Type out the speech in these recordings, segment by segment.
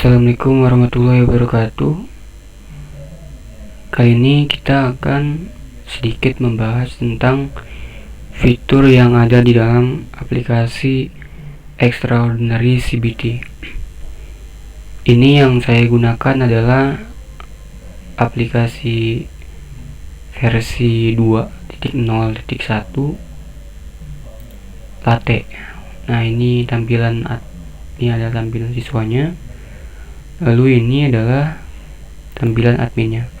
Assalamualaikum warahmatullahi wabarakatuh. Kali ini kita akan sedikit membahas tentang fitur yang ada di dalam aplikasi Extraordinary CBT. Ini yang saya gunakan adalah aplikasi versi 2.0.1 Latte. Nah, ini adalah tampilan siswanya. Lalu ini adalah tampilan adminnya.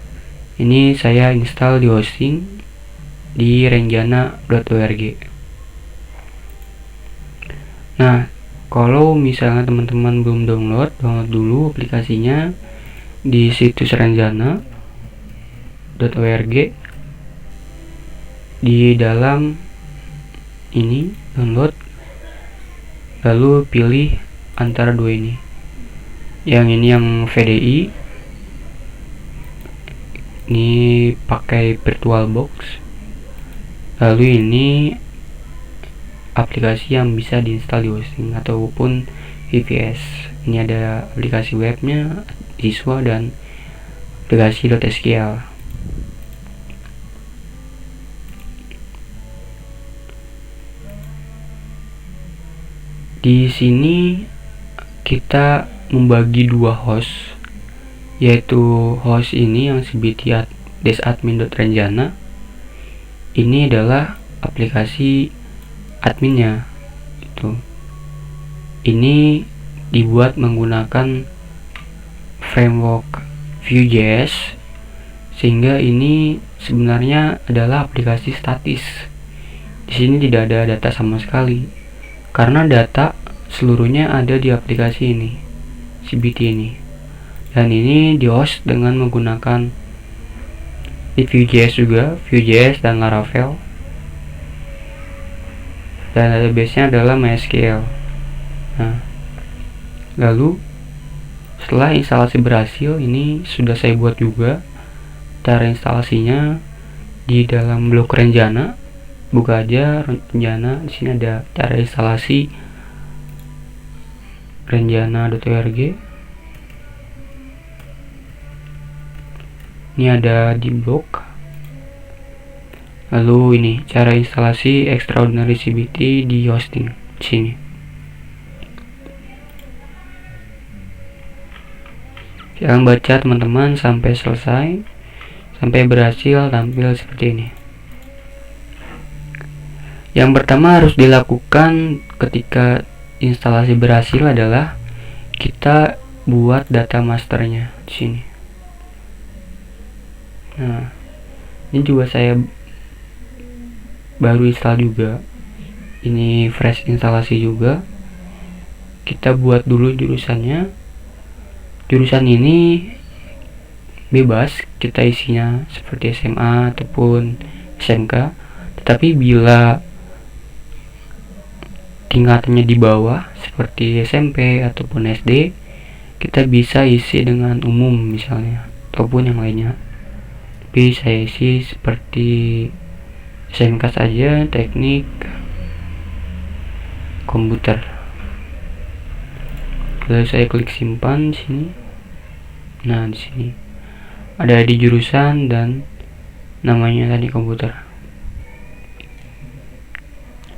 Ini saya install di hosting di renjana.org. Nah, kalau misalnya teman-teman belum download dulu aplikasinya di situs renjana.org. Di dalam ini download, lalu pilih antara dua ini. Yang ini yang VDI, ini pakai VirtualBox. Lalu ini aplikasi yang bisa diinstal di hosting ataupun VPS. Ini ada aplikasi webnya, siswa, dan aplikasi .sql. Di sini kita membagi dua host, yaitu host ini yang cbt-admin.renjana. Ini adalah aplikasi adminnya. Ini dibuat menggunakan framework Vue.js, sehingga ini sebenarnya adalah aplikasi statis. Di sini tidak ada data sama sekali, karena data seluruhnya ada di aplikasi ini, CBT ini. Dan ini dihost dengan menggunakan di Vue.js juga, Vue.js dan Laravel. Dan database-nya adalah MySQL. Nah, lalu setelah instalasi berhasil, ini sudah saya buat juga cara instalasinya di dalam blog Renjana. Buka aja Renjana, di sini ada cara instalasi renjana.org. Ini ada di blog. Lalu ini cara instalasi Extraordinary CBT di hosting di sini. Jangan baca teman-teman sampai selesai, sampai berhasil tampil seperti ini. Yang pertama harus dilakukan ketika instalasi berhasil adalah kita buat data masternya di sini. Nah, ini juga saya baru install juga. Ini fresh instalasi juga. Kita buat dulu jurusannya. Jurusan ini bebas, kita isinya seperti SMA ataupun SMK. Tetapi bila tingkatannya di bawah seperti SMP ataupun SD, kita bisa isi dengan umum misalnya ataupun yang lainnya. Tapi saya isi seperti SMK saja, teknik komputer. Lalu saya klik simpan di sini. Nah, di sini ada di jurusan dan namanya tadi komputer.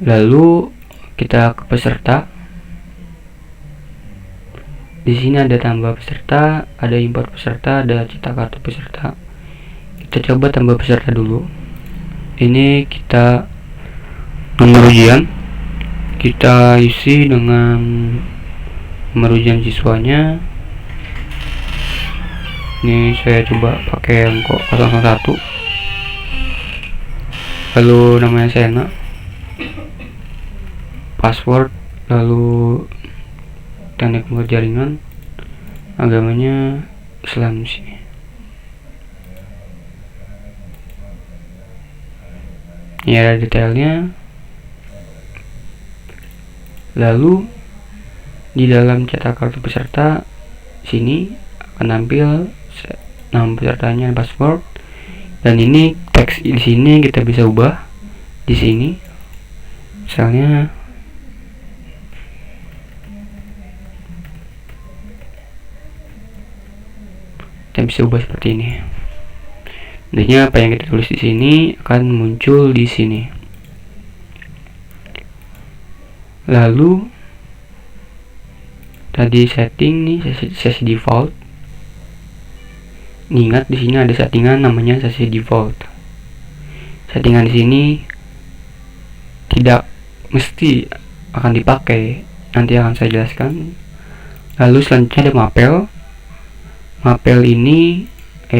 Lalu kita ke peserta. Di sini ada tambah peserta, ada import peserta, ada cetak kartu peserta. Kita coba tambah peserta dulu. Ini kita nomor ujian, kita isi dengan nomor ujian siswanya. Ini saya coba pakai yang 001. Lalu namanya Sena, password, lalu teknik jaringan, agamanya Islam sih. Ini ada detailnya. Lalu di dalam cetak kartu peserta sini akan tampil nama pesertanya, password, dan ini teks di sini kita bisa ubah di sini. Misalnya Kita bisa ubah seperti ini. Nantinya apa yang kita tulis di sini akan muncul di sini. Lalu tadi setting nih, sesi default. Ingat di sini ada settingan namanya sesi default. Settingan di sini tidak mesti akan dipakai, nanti akan saya jelaskan. Lalu selanjutnya ada mapel. Mapel ini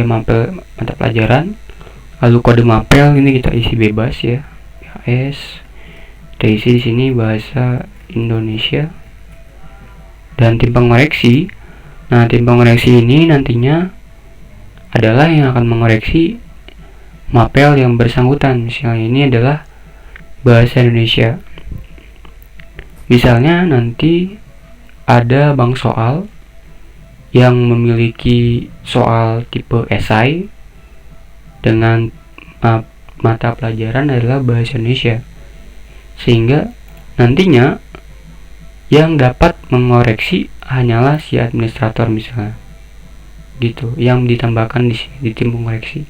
mapel mata pelajaran. Lalu kode mapel ini kita isi bebas ya. BHS. Kita isi di sini bahasa Indonesia. Dan tim pengoreksi. Nah, tim pengoreksi ini nantinya adalah yang akan mengoreksi mapel yang bersangkutan. Misalnya ini adalah bahasa Indonesia. Misalnya nanti ada bank soal yang memiliki soal tipe esai dengan mata pelajaran adalah bahasa Indonesia, sehingga nantinya yang dapat mengoreksi hanyalah si administrator misalnya, gitu, yang ditambahkan di tim pengoreksi.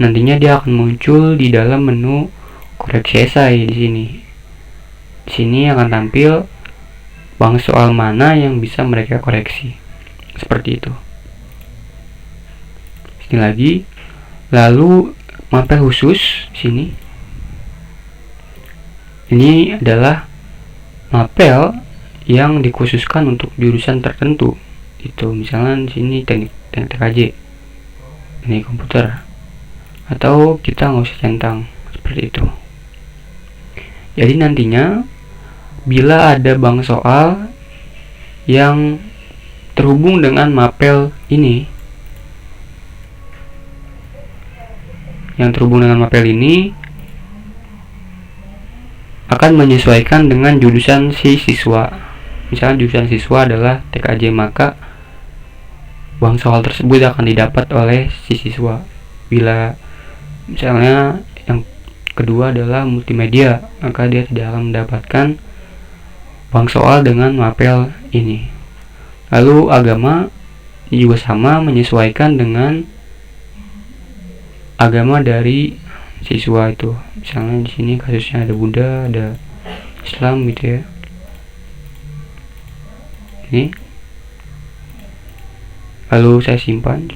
Nantinya dia akan muncul di dalam menu koreksi esai di sini. Di sini akan tampil bank soal mana yang bisa mereka koreksi, seperti itu. Sini lagi, lalu mapel khusus sini. Ini adalah mapel yang dikhususkan untuk jurusan tertentu. Itu misalnya di sini teknik TKJ, teknik komputer, atau kita nggak usah centang seperti itu. Jadi nantinya bila ada bank soal yang terhubung dengan mapel ini, akan menyesuaikan dengan jurusan si siswa. Misalnya jurusan siswa adalah TKJ, maka bank soal tersebut akan didapat oleh si siswa. Bila misalnya yang kedua adalah multimedia, maka dia tidak akan mendapatkan bank soal dengan mapel ini. Lalu agama juga sama, menyesuaikan dengan agama dari siswa itu. Misalnya di sini kasusnya ada Buddha, ada Islam gitu ya. Ini. Lalu saya simpan.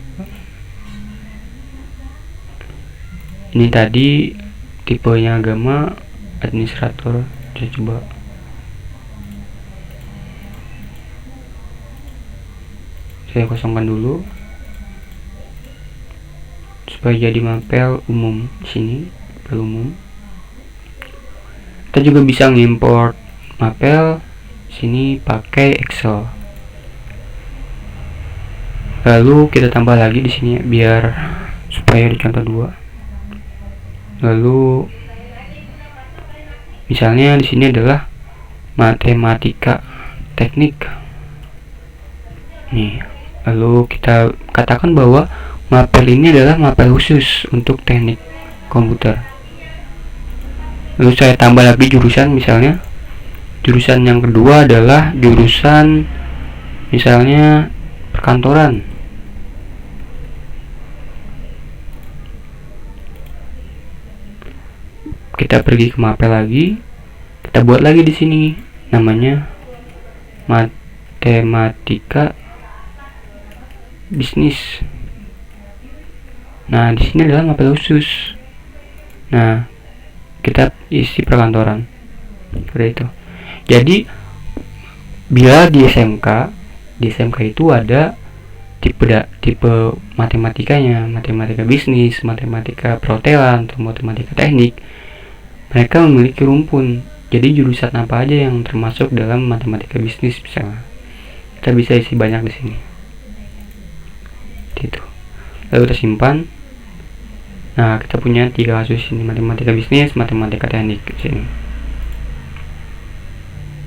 Ini tadi tipenya agama, administrator. Saya coba. Saya kosongkan dulu supaya jadi mapel umum. Di sini mapel umum. Kita juga bisa ngimport mapel sini pakai Excel. Lalu kita tambah lagi di sini biar supaya di contoh 2. Lalu misalnya di sini adalah matematika teknik. Nih, lalu kita katakan bahwa mapel ini adalah mapel khusus untuk teknik komputer. Lalu saya tambah lagi jurusan, misalnya jurusan yang kedua adalah jurusan misalnya perkantoran. Kita pergi ke mapel lagi, kita buat lagi di sini namanya matematika bisnis. Nah, di sini adalah mapel khusus. Nah, kita isi perkantoran seperti itu. Jadi bila di SMK itu ada tipe matematikanya, matematika bisnis, matematika perhotelan, atau matematika teknik. Mereka memiliki rumpun. Jadi jurusan apa aja yang termasuk dalam matematika bisnis misalnya, kita bisa isi banyak di sini. Gitu. Lalu kita simpan. Nah, kita punya 3 kasus ini, matematika bisnis, matematika teknik di sini.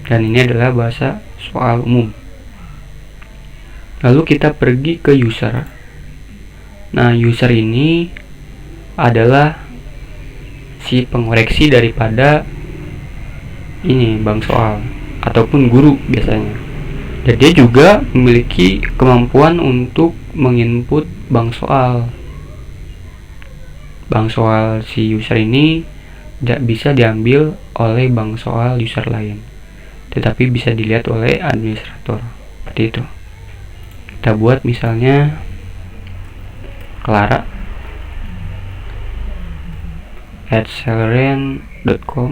Dan ini adalah bahasa soal umum. Lalu kita pergi ke user. Nah, user ini adalah si pengoreksi daripada ini bank soal ataupun guru biasanya. Dan dia juga memiliki kemampuan untuk menginput bank soal. Bank soal si user ini tidak bisa diambil oleh bank soal user lain, tetapi bisa dilihat oleh administrator. Seperti itu. Kita buat misalnya Clara @celeran.com,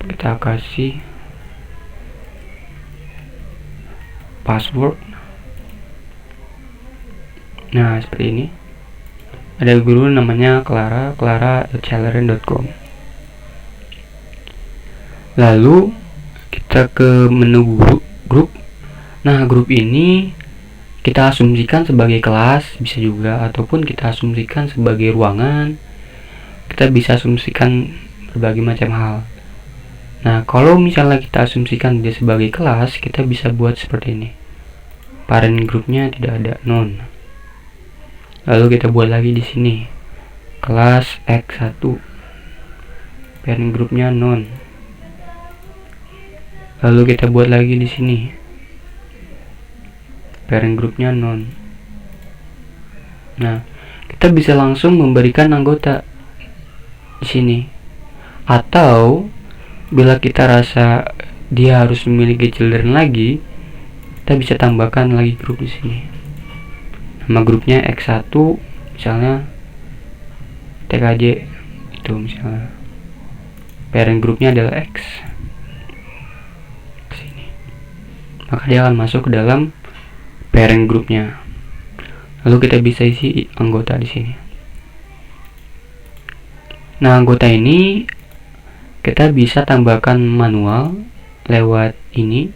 kita kasih password. Nah, seperti ini. Ada guru namanya clara@celeran.com. Lalu kita ke menu grup. Nah, grup ini kita asumsikan sebagai kelas, bisa juga, ataupun kita asumsikan sebagai ruangan. Kita bisa asumsikan berbagai macam hal. Nah, kalau misalnya kita asumsikan dia sebagai kelas, kita bisa buat seperti ini. Parent grupnya tidak ada, none. Lalu kita buat lagi di sini kelas X1, parent grupnya none. Lalu kita buat lagi di sini parent grupnya none. Nah, kita bisa langsung memberikan anggota di sini. Atau bila kita rasa dia harus memiliki children lagi, kita bisa tambahkan lagi grup di sini. Nama grupnya X1, misalnya TKJ, itu misalnya. Parent grupnya adalah X. Sini. Maka dia akan masuk ke dalam parent grupnya. Lalu kita bisa isi anggota di sini. Nah, anggota ini kita bisa tambahkan manual lewat ini,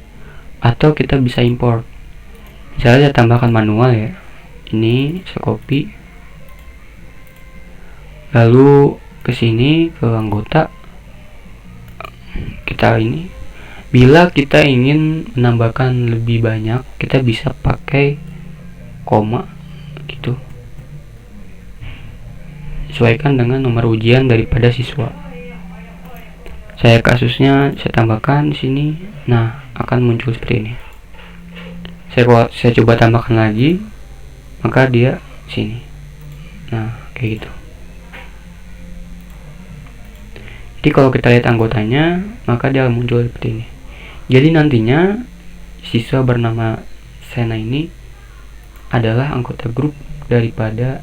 atau kita bisa import. Misalnya saya tambahkan manual ya. Ini saya copy, lalu ke sini ke anggota kita ini. Bila kita ingin menambahkan lebih banyak, kita bisa pakai koma gitu, sesuaikan dengan nomor ujian daripada siswa. Saya kasusnya saya tambahkan di sini. Nah, akan muncul seperti ini. Saya coba tambahkan lagi, maka dia sini. Nah, kayak gitu. Jadi kalau kita lihat anggotanya, maka dia muncul seperti ini. Jadi nantinya siswa bernama Sena ini adalah anggota grup daripada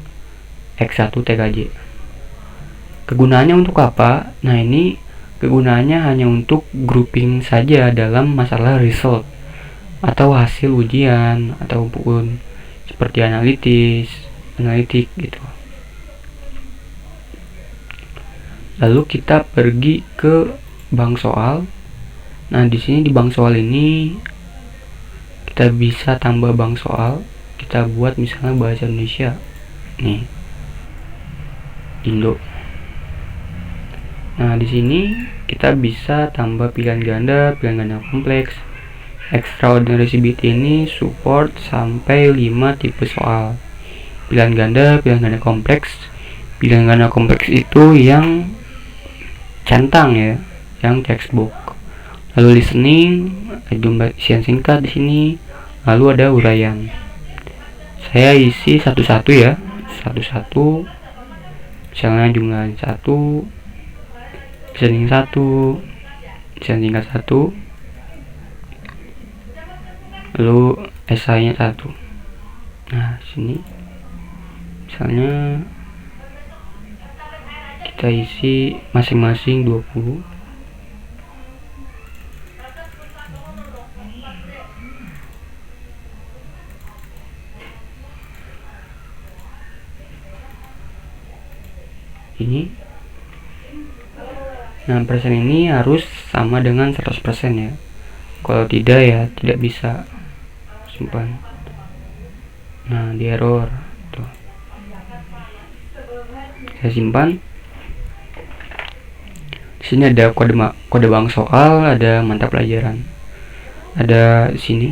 X1 TKJ. Kegunaannya untuk apa? Nah, ini kegunaannya hanya untuk grouping saja dalam masalah result atau hasil ujian, ataupun seperti analitik gitu. Lalu kita pergi ke bank soal. Nah, di sini di bank soal ini kita bisa tambah bank soal. Kita buat misalnya bahasa Indonesia. Nih. Indo. Nah, di sini kita bisa tambah pilihan ganda kompleks. Extraordinary CBT ini support sampai 5 tipe soal. Pilihan ganda kompleks. Pilihan ganda kompleks itu yang centang ya, yang textbook. Lalu listening, jumlah isian singkat di sini. Lalu ada uraian. Saya isi satu-satu ya, satu-satu. Misalnya jumlah 1, listening 1, isian singkat 1. Lalu esainya 1. Nah, sini misalnya kita isi masing-masing 20. Ini. Nah, persen ini harus sama dengan 100% ya. Kalau tidak ya tidak bisa. Simpan. Nah, di error tuh. Saya simpan. Di sini ada kode bank soal, ada mata pelajaran. Ada di sini.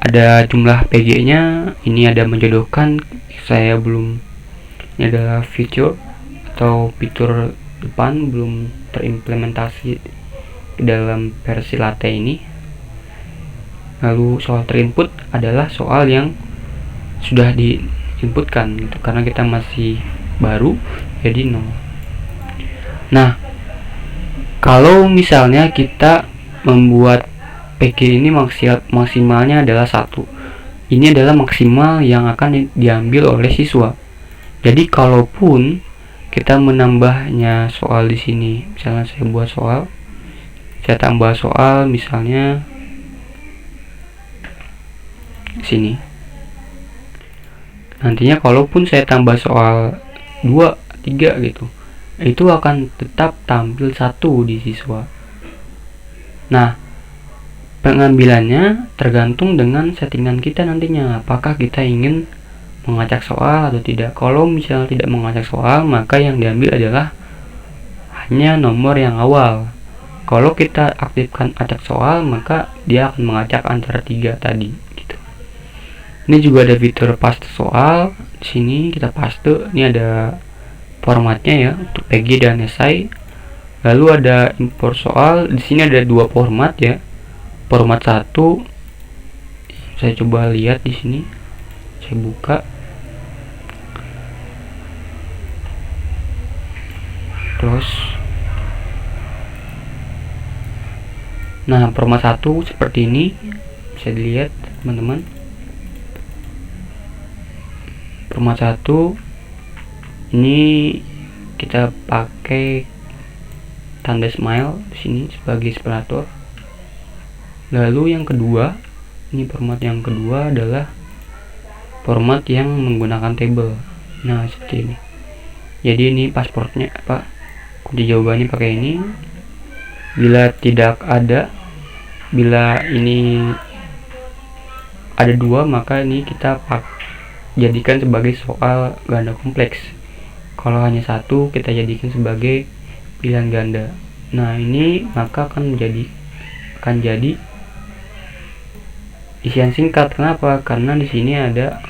Ada jumlah PG-nya, ini ada menjodohkan, saya belum. Ini adalah fitur atau fitur depan belum terimplementasi ke dalam versi latte ini. Lalu soal terinput adalah soal yang sudah diinputkan gitu, karena kita masih baru jadi 0. Nah, kalau misalnya kita membuat PG ini maksimalnya adalah 1, ini adalah maksimal yang akan diambil oleh siswa. Jadi kalaupun kita menambahnya soal di sini, misalnya saya buat soal, saya tambah soal misalnya sini. Nantinya kalaupun saya tambah soal 2, 3 gitu, itu akan tetap tampil 1 di siswa. Nah, pengambilannya tergantung dengan settingan kita nantinya, apakah kita ingin mengacak soal atau tidak. Kalau misalnya tidak mengacak soal, maka yang diambil adalah hanya nomor yang awal. Kalau kita aktifkan acak soal, maka dia akan mengacak antara 3 tadi gitu. Ini juga ada fitur paste soal. Di sini kita paste. Ini ada formatnya ya untuk PG dan esai. Lalu ada import soal. Di sini ada 2 format ya. Format 1 saya coba lihat di sini. Saya buka. Terus nah, format 1 seperti ini, bisa dilihat teman-teman. Format 1 ini kita pakai tanda smile di sini sebagai separator. Lalu yang kedua, ini format yang kedua adalah format yang menggunakan table. Nah, seperti ini. Jadi ini pasportnya apa? Kunci jawabannya pakai ini. Bila tidak ada, bila ini ada 2, maka ini kita jadikan sebagai soal ganda kompleks. Kalau hanya 1, kita jadikan sebagai pilihan ganda. Nah, ini maka akan jadi isian singkat. Kenapa? Karena di sini ada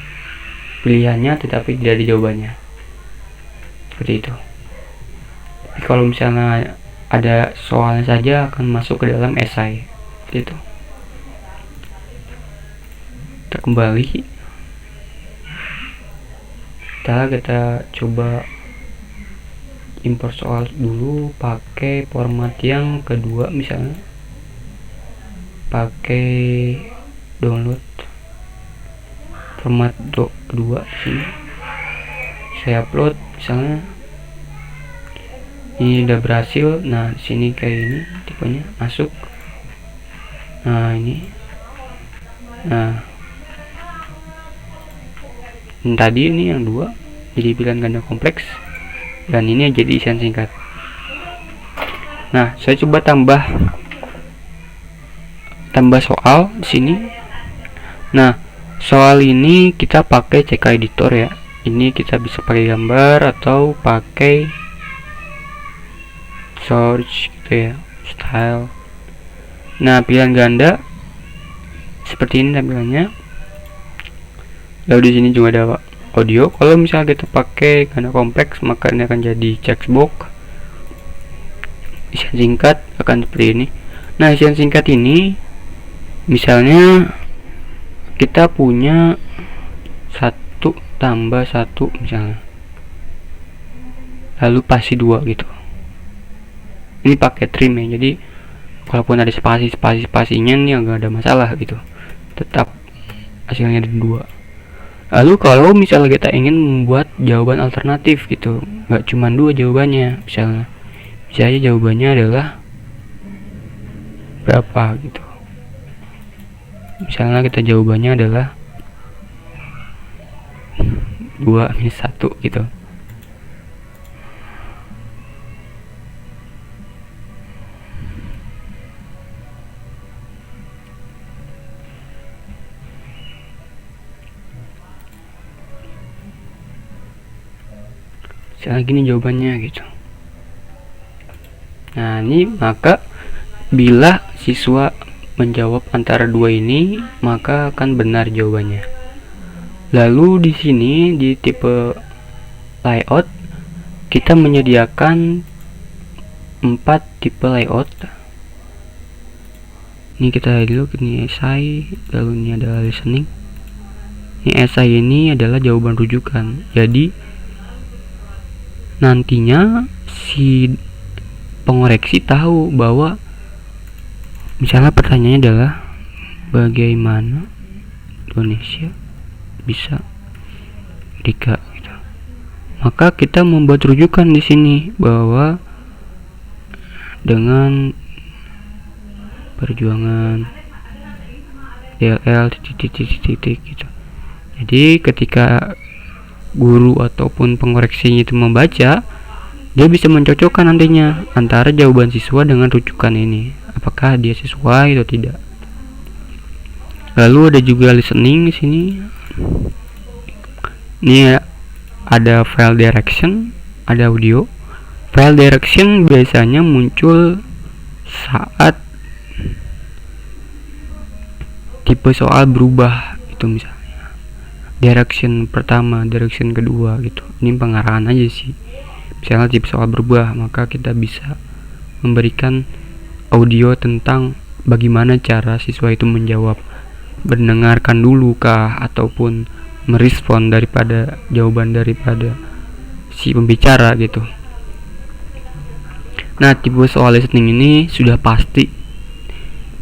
pilihannya tetapi tidak ada jawabannya. Seperti itu. Tapi kalau misalnya ada soalnya saja akan masuk ke dalam esai. Seperti itu. Kita kembali. Kita coba import soal dulu pakai format yang kedua, misalnya pakai download format kedua sini. Saya upload misalnya. Ini udah berhasil. Nah, di sini kayak ini tipenya masuk. Nah, ini. Nah, tadi ini yang 2 jadi pilihan ganda kompleks dan ini jadi isian singkat. Nah, saya coba tambah soal di sini. Nah, soal ini kita pakai CK editor ya. Ini kita bisa pakai gambar atau pakai search gitu ya, style. Nah, pilihan ganda seperti ini tampilannya. Lalu di sini juga ada audio. Kalau misalnya kita pakai ganda kompleks, maka ini akan jadi checkbox. Isian singkat akan seperti ini. Nah, isian singkat ini misalnya kita punya 1 tambah 1 misalnya, lalu pasti 2 gitu. Ini pakai trim ya, jadi kalaupun ada spasinya ini nggak ada masalah gitu, tetap hasilnya ada 2. Lalu kalau misalnya kita ingin membuat jawaban alternatif gitu, nggak cuma 2 jawabannya, misalnya bisa aja jawabannya adalah berapa gitu. Misalnya kita jawabannya adalah 2 minus 1 gitu. Misalnya gini jawabannya gitu. Nah, ini maka bila siswa menjawab antara 2 ini, maka akan benar jawabannya. Lalu di sini di tipe layout kita menyediakan 4 tipe layout. Ini kita lihat dulu, ini esai, lalu ini ada listening. Ini esai ini adalah jawaban rujukan. Jadi nantinya si pengoreksi tahu bahwa misalnya pertanyaannya adalah bagaimana Indonesia bisa merdeka gitu. Maka kita membuat rujukan di sini bahwa dengan perjuangan DLL titik gitu. Jadi ketika guru ataupun pengoreksinya itu membaca, dia bisa mencocokkan nantinya antara jawaban siswa dengan rujukan ini, apakah dia sesuai atau tidak. Lalu ada juga listening di sini. Ini ada file direction, ada audio. File direction biasanya muncul saat tipe soal berubah, itu misalnya direction pertama, direction kedua gitu. Ini pengarahan aja sih. Misalnya tipe soal berubah, maka kita bisa memberikan audio tentang bagaimana cara siswa itu menjawab, mendengarkan dulu kah ataupun merespon daripada jawaban daripada si pembicara gitu. Nah, tipe soal listening ini sudah pasti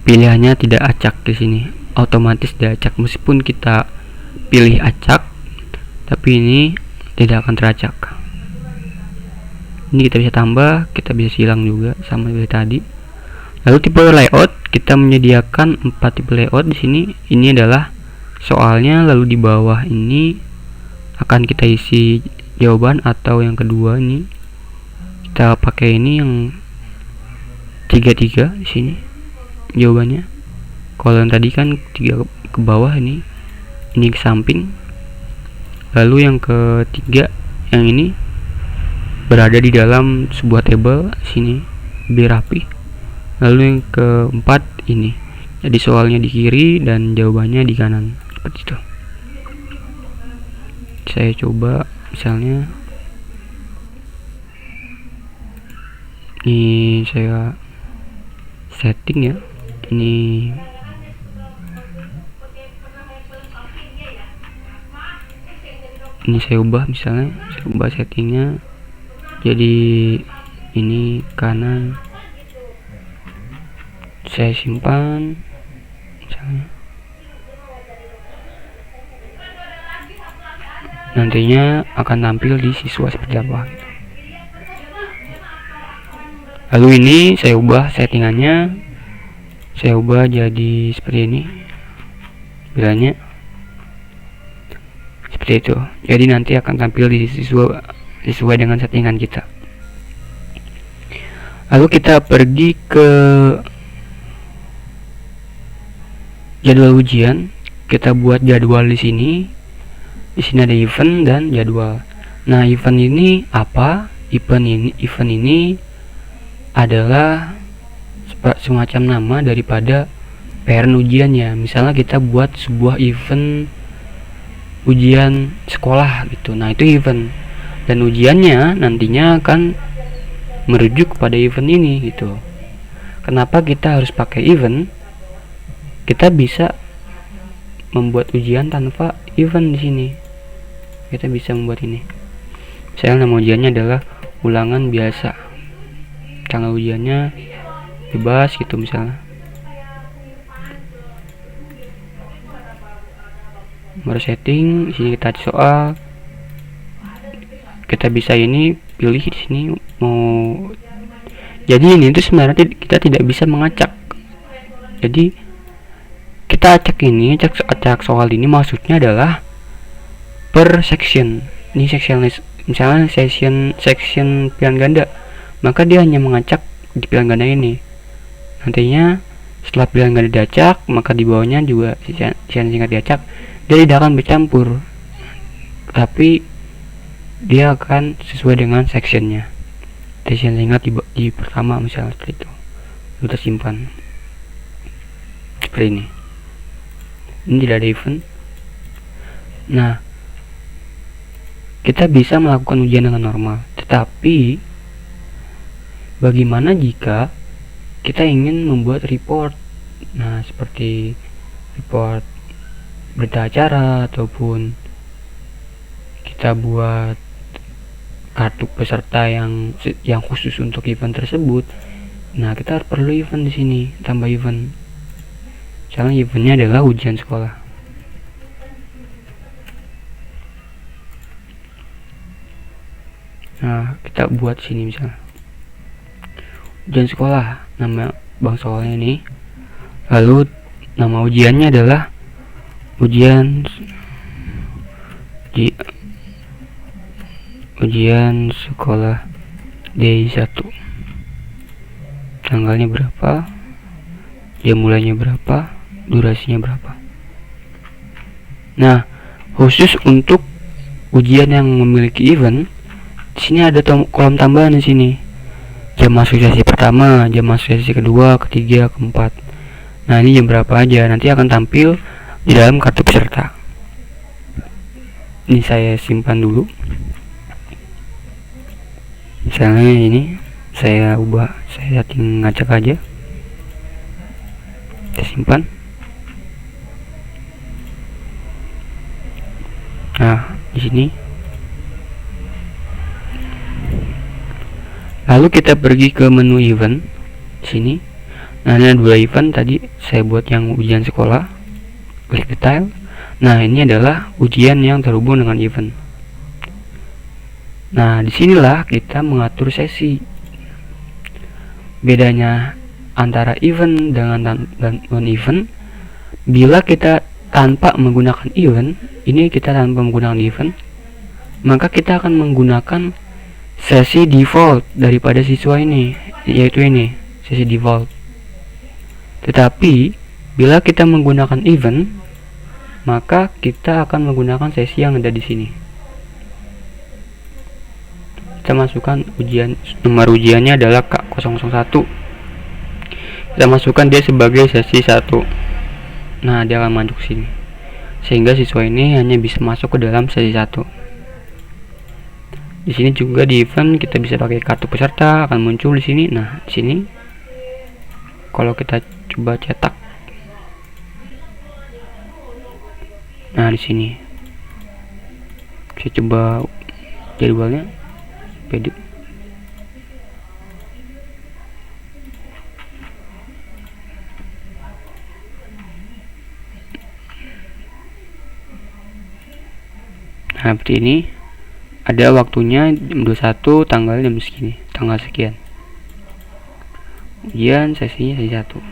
pilihannya tidak acak di sini, otomatis tidak acak. Meskipun kita pilih acak, tapi ini tidak akan teracak. Ini kita bisa tambah, kita bisa silang juga sama seperti tadi. Lalu tipe layout, kita menyediakan 4 tipe layout di sini. Ini adalah soalnya, lalu di bawah ini akan kita isi jawaban, atau yang kedua ini kita pakai ini yang 3 di sini jawabannya. Kalau yang tadi kan 3 ke bawah, ini ke samping. Lalu yang ketiga yang ini berada di dalam sebuah table sini, lebih rapi. Lalu yang keempat ini, jadi soalnya di kiri dan jawabannya di kanan, seperti itu. Saya coba misalnya ini saya setting ya, ini saya ubah, misalnya saya ubah settingnya jadi ini kanan, saya simpan misalnya. Nantinya akan tampil di siswa seperti apa gitu. Lalu ini saya ubah settingannya, saya ubah jadi seperti ini bilangnya, seperti itu. Jadi nanti akan tampil di siswa sesuai dengan settingan kita. Lalu kita pergi ke jadwal ujian. Kita buat jadwal di sini. Di sini ada event dan jadwal. Nah, event ini apa? Event ini adalah semacam nama daripada parent ujiannya. Misalnya kita buat sebuah event ujian sekolah gitu. Nah, itu event, dan ujiannya nantinya akan merujuk kepada event ini gitu. Kenapa kita harus pakai event? Kita bisa membuat ujian tanpa event di sini. Kita bisa membuat ini. Misalnya nama ujiannya adalah ulangan biasa. Tanggal ujiannya bebas gitu misalnya. Baru setting, di sini kita soal. Kita bisa ini pilih di sini mau. Jadi ini itu sebenarnya kita tidak bisa mengacak. Jadi kita acak soal ini maksudnya adalah per section. Ini section list, misalnya section pilihan ganda, maka dia hanya mengacak di pilihan ganda ini. Nantinya setelah pilihan ganda diacak, maka di bawahnya juga sisian singkat diacak. Dia tidak akan bercampur, tapi dia akan sesuai dengan sectionnya. Sesian singkat di pertama misalnya seperti itu, kita simpan seperti ini. Ini tidak ada event. Nah, kita bisa melakukan ujian dengan normal. Tetapi bagaimana jika kita ingin membuat report? Nah, seperti report berita acara ataupun kita buat kartu peserta yang khusus untuk event tersebut. Nah, kita perlu event di sini, tambah event. Misalnya eventnya adalah ujian sekolah. Nah, kita buat sini misalnya ujian sekolah, nama bang soalnya ini. Lalu nama ujiannya adalah ujian sekolah D1. Tanggalnya berapa, jam mulainya berapa, durasinya berapa. Nah, khusus untuk ujian yang memiliki event, di sini ada kolom tambahan di sini. Jam masuk sesi pertama, jam masuk sesi kedua, ketiga, keempat. Nah, ini jam berapa aja, nanti akan tampil di dalam kartu peserta. Ini saya simpan dulu. Misalnya ini saya ubah, saya setting ngacak aja. Saya simpan. Nah, di sini. Lalu kita pergi ke menu event di sini. Nah, ini ada 2 event tadi saya buat yang ujian sekolah. Klik detail. Nah, ini adalah ujian yang terhubung dengan event. Nah, disinilah kita mengatur sesi. Bedanya antara event dengan non-event, bila kita tanpa menggunakan event, ini kita tanpa menggunakan event, maka kita akan menggunakan sesi default daripada siswa ini, yaitu ini, sesi default. Tetapi bila kita menggunakan event, maka kita akan menggunakan sesi yang ada di sini. Kita masukkan ujian, nomor ujiannya adalah K001. Kita masukkan dia sebagai sesi 1. Nah, dia akan masuk sini, sehingga siswa ini hanya bisa masuk ke dalam sesi 1. Di sini juga di event kita bisa pakai kartu peserta, akan muncul di sini. Nah, di sini kalau kita coba cetak, nah di sini saya coba jadwalnya PD. Nah, seperti ini. Ada waktunya jam 21, tanggal jam segini, tanggal sekian. Ujian sesinya sesi 1.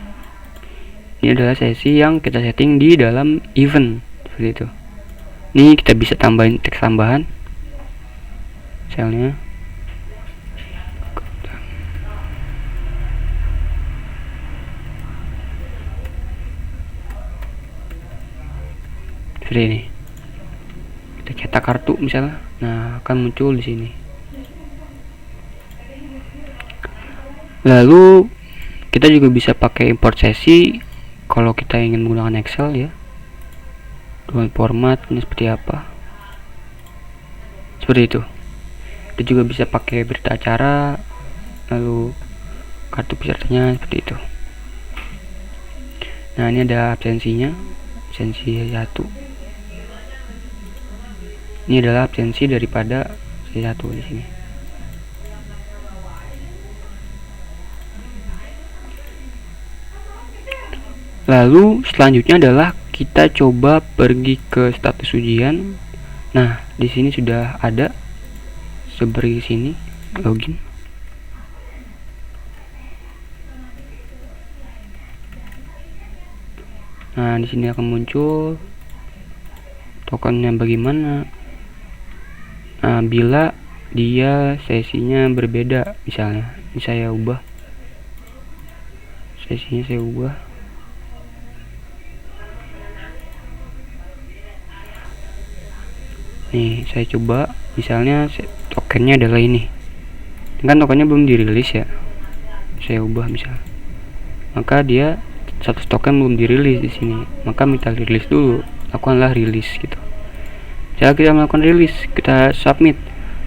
Ini adalah sesi yang kita setting di dalam event, seperti itu. Ini kita bisa tambahin teks tambahan. Misalnya seperti ini. Kita cetak kartu misalnya. Nah, akan muncul di sini. Lalu kita juga bisa pakai import sesi kalau kita ingin menggunakan Excel ya. Dengan format ini seperti apa? Seperti itu. Kita juga bisa pakai berita acara, lalu kartu pesertanya seperti itu. Nah, ini ada absensinya, absensi 1. Ini adalah absensi daripada C1 di sini. Lalu selanjutnya adalah kita coba pergi ke status ujian. Nah, di sini sudah ada seperti sini, login. Nah, di sini akan muncul tokennya bagaimana. Nah, bila dia sesinya berbeda, misalnya ini saya ubah sesinya, saya ubah nih, saya coba misalnya tokennya adalah ini kan, tokennya belum dirilis ya, saya ubah misal, maka dia status token belum dirilis di sini, maka minta rilis dulu, lakukanlah rilis gitu. Jika kita melakukan rilis, kita submit,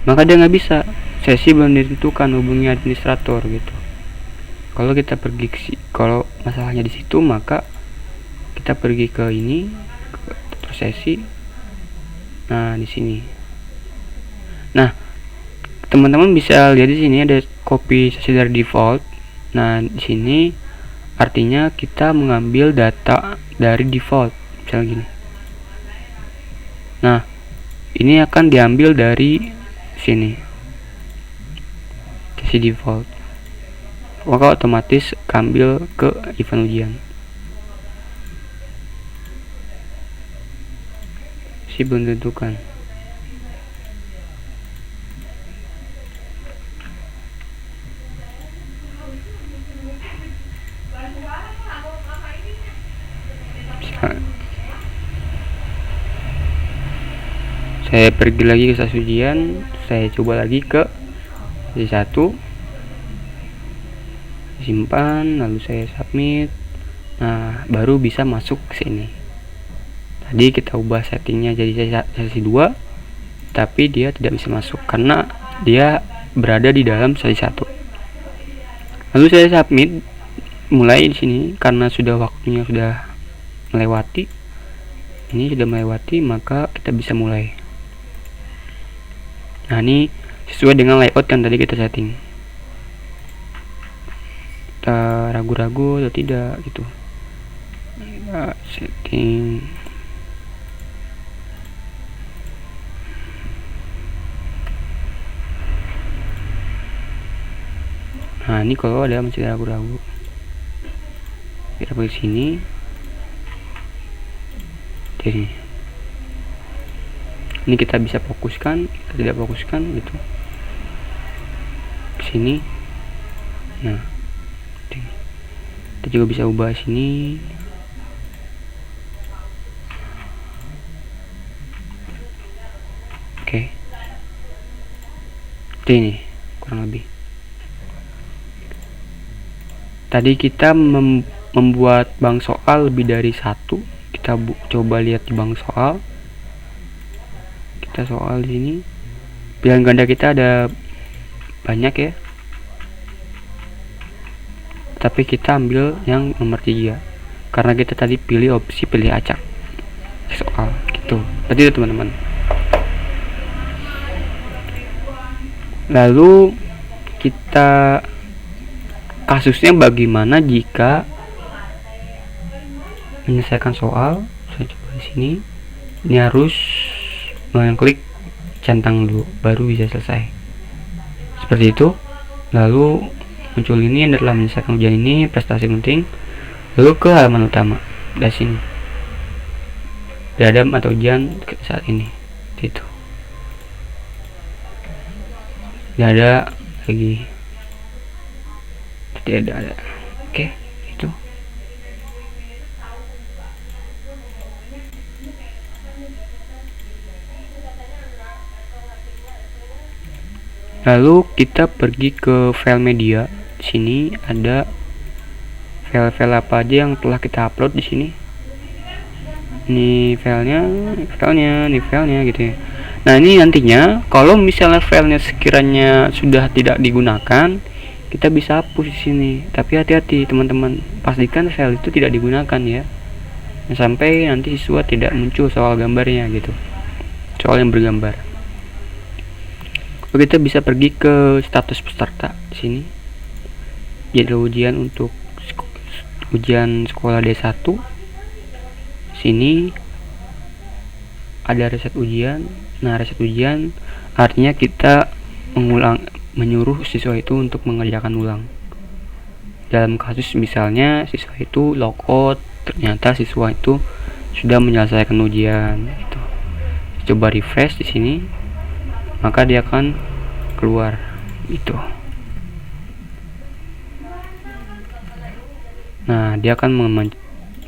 maka dia nggak bisa, sesi belum ditentukan, hubungi administrator gitu. Kalau kita pergi kalau masalahnya di situ, maka kita pergi ke ini, terus hapus sesi. Nah, di sini. Nah, teman-teman bisa lihat di sini ada copy sesi dari default. Nah, di sini artinya kita mengambil data dari default, misalnya gini. Nah, ini akan diambil dari sini, sesi default, maka otomatis ambil ke event ujian. Belum tentukan. Saya pergi lagi ke sesi ujian, saya coba lagi ke sesi 1, simpan, lalu saya submit. Nah, baru bisa masuk ke sini. Tadi kita ubah settingnya jadi sesi 2, tapi dia tidak bisa masuk karena dia berada di dalam sesi 1. Lalu saya submit, mulai di sini karena sudah waktunya sudah melewati. Ini sudah melewati, maka kita bisa mulai. Nah, ini sesuai dengan layout yang tadi kita setting. Kita ragu-ragu atau tidak gitu. Kita setting. Nah, ini kalau ada masih ragu-ragu, kita pilih sini. Jadi ini kita bisa fokuskan, kita tidak fokuskan gitu. Sini. Nah, kita juga bisa ubah sini. Oke. Ini kurang lebih. Tadi kita membuat bank soal lebih dari 1. Kita coba lihat di bank soal. Kita soal di sini. Pilihan ganda kita ada banyak ya. Tapi kita ambil yang nomor 3 karena kita tadi pilih opsi pilih acak soal gitu. Tadi itu teman-teman. Lalu kita kasusnya bagaimana jika menyelesaikan soal. Saya coba di sini. Ini harus mengklik centang dulu baru bisa selesai. Seperti itu. Lalu muncul ini adalah menyelesaikan ujian ini, prestasi penting. Lalu ke halaman utama. Dari sini. Diadam atau ujian saat ini. Itu. Tidak ada lagi. Tidak ada. Oke, itu. Lalu kita pergi ke file media. Di sini ada file-file apa aja yang telah kita upload di sini. Ini filenya gitu ya. Nah, ini nantinya kalau misalnya filenya sekiranya sudah tidak digunakan, kita bisa hapus di sini. Tapi hati-hati teman-teman, pastikan file itu tidak digunakan ya. Sampai nanti siswa tidak muncul soal gambarnya gitu. Soal yang bergambar. Kita bisa pergi ke status peserta di sini. Jadwal ujian untuk ujian sekolah D1. Sini ada reset ujian. Nah, reset ujian artinya kita menyuruh siswa itu untuk mengerjakan ulang. Dalam kasus misalnya siswa itu logout, ternyata siswa itu sudah menyelesaikan ujian gitu. Coba refresh di sini, maka dia akan keluar itu. Nah, dia akan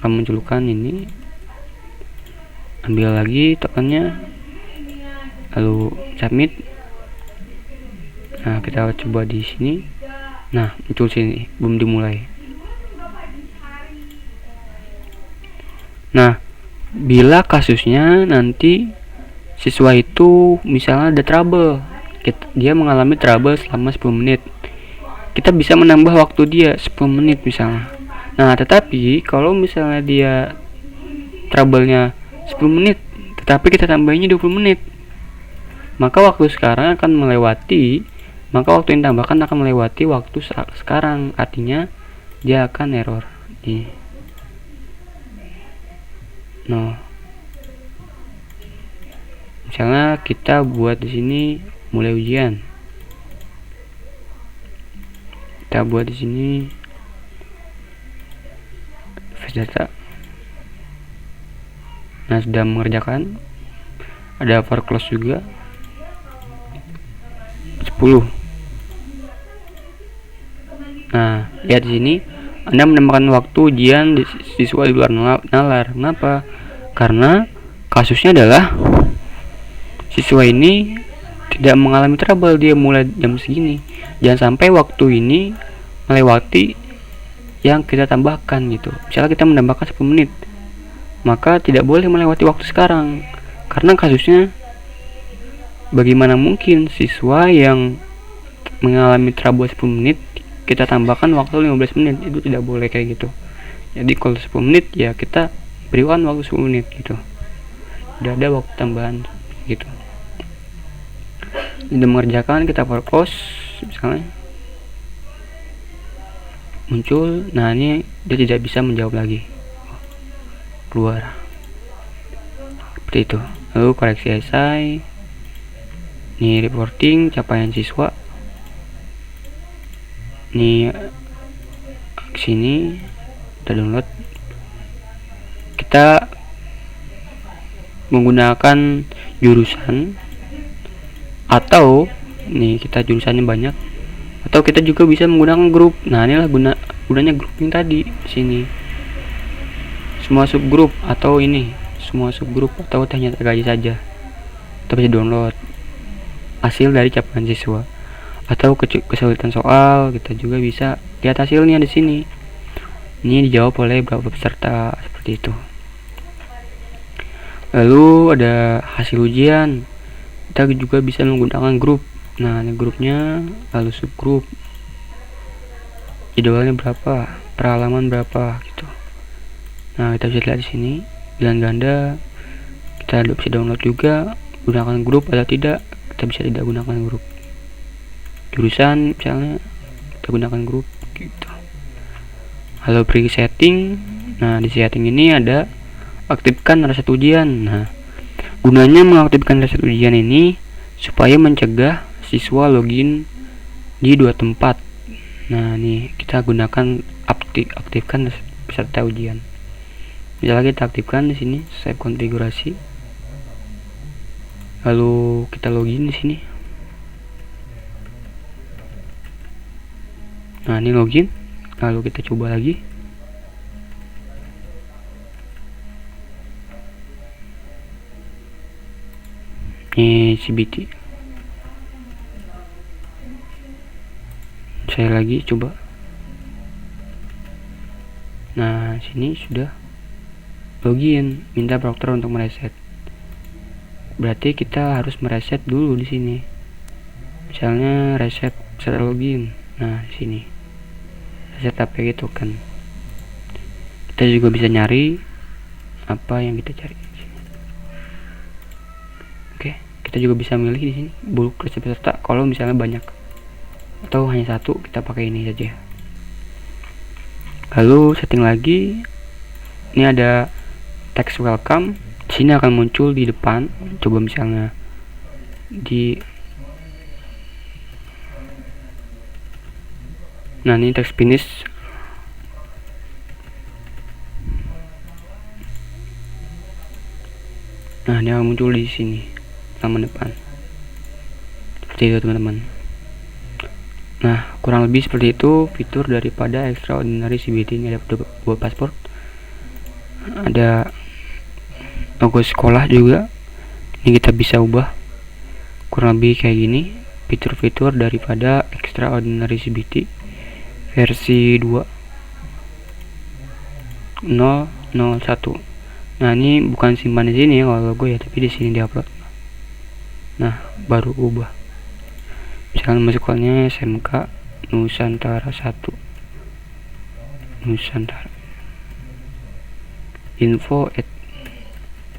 memunculkan ini. Ambil lagi tokennya, lalu submit. Nah, kita coba di sini. Nah, muncul sini, belum dimulai. Nah, bila kasusnya nanti siswa itu misalnya ada trouble, dia mengalami trouble selama 10 menit, kita bisa menambah waktu dia 10 menit misalnya. Nah, tetapi kalau misalnya dia trouble-nya 10 menit, tetapi kita tambahinnya 20 menit. Maka waktu sekarang akan melewati, maka waktu yang tambahkan akan melewati waktu sekarang, artinya dia akan error. Nih. No. Misalnya kita buat di sini mulai ujian. Kita buat di sini face data. Nah, sudah mengerjakan. Ada for close juga. 10. Nah, lihat di sini Anda menambahkan waktu ujian siswa di luar nalar. Kenapa? Karena kasusnya adalah siswa ini tidak mengalami trouble, dia mulai jam segini. Jangan sampai waktu ini melewati yang kita tambahkan gitu. Misalnya kita menambahkan 10 menit, maka tidak boleh melewati waktu sekarang. Karena kasusnya, bagaimana mungkin siswa yang mengalami trouble 10 menit kita tambahkan waktu 15 menit, itu tidak boleh kayak gitu. Jadi kalau 10 menit ya kita berikan waktu 10 menit gitu. Tidak ada waktu tambahan gitu. Sudah mengerjakan, kita fokus misalnya muncul. Nah, ini dia tidak bisa menjawab lagi, keluar seperti itu. Lalu koreksi esai, ini reporting capaian siswa, ini sini kita download. Kita menggunakan jurusan, atau nih kita jurusannya banyak, atau kita juga bisa menggunakan grup. Nah, inilah gunanya grouping tadi di sini. Semua subgrup atau ini semua subgrup atau hanya tergaji saja. Kita bisa download hasil dari capaian siswa atau kesulitan soal, kita juga bisa lihat hasilnya di sini. Ini dijawab oleh beberapa peserta seperti itu. Lalu ada hasil ujian. Kita juga bisa menggunakan grup. Nah, ini grupnya, lalu subgrup, jadwalnya berapa, perhalaman berapa gitu. Nah, kita bisa lihat di sini pilihan ganda. Kita bisa download juga, gunakan grup atau tidak. Kita bisa tidak gunakan grup. Jurusan misalnya kita gunakan grup gitu. Lalu presetting. Nah, di setting ini ada aktifkan reset ujian. Nah, gunanya mengaktifkan reset ujian ini supaya mencegah siswa login di dua tempat. Nah, ini kita gunakan aktifkan peserta ujian. Misalnya kita aktifkan di sini save konfigurasi. Lalu kita login di sini. Nah, ini login. Lalu kita coba lagi. Ini CBT. Saya lagi coba. Nah, sini sudah login, minta proctor untuk mereset. Berarti kita harus mereset dulu di sini. Misalnya reset secara login. Nah, di sini reset APK token. Kita juga bisa nyari apa yang kita cari. Oke, kita juga bisa milih di sini bulk reset peserta kalau misalnya banyak, atau hanya satu, kita pakai ini saja. Lalu setting lagi. Ini ada text welcome. Di sini akan muncul di depan. Coba misalnya di, nah ini text finish. Nah, dia akan muncul di sini halaman depan. Seperti itu teman-teman. Nah, kurang lebih seperti itu fitur daripada Extraordinary CBT. Ini ada dua paspor, ada logo sekolah juga. Ini kita bisa ubah kurang lebih kayak gini fitur-fitur daripada Extraordinary CBT versi 2.0.01. Nah, ini bukan simpan di sini kalau logo ya, tapi di sini diupload. Nah, baru ubah. Misalnya masukkannya SMK Nusantara 1 Nusantara info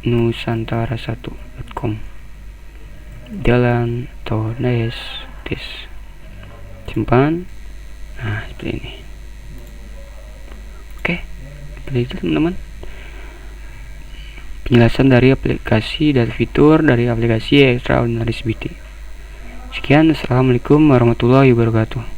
nusantara1.com. Jalan atau des simpan. Nah, seperti ini. Oke, seperti itu teman-teman, penjelasan dari aplikasi dan fitur dari aplikasi Extraordinary CBT. Sekian, assalamualaikum warahmatullahi wabarakatuh.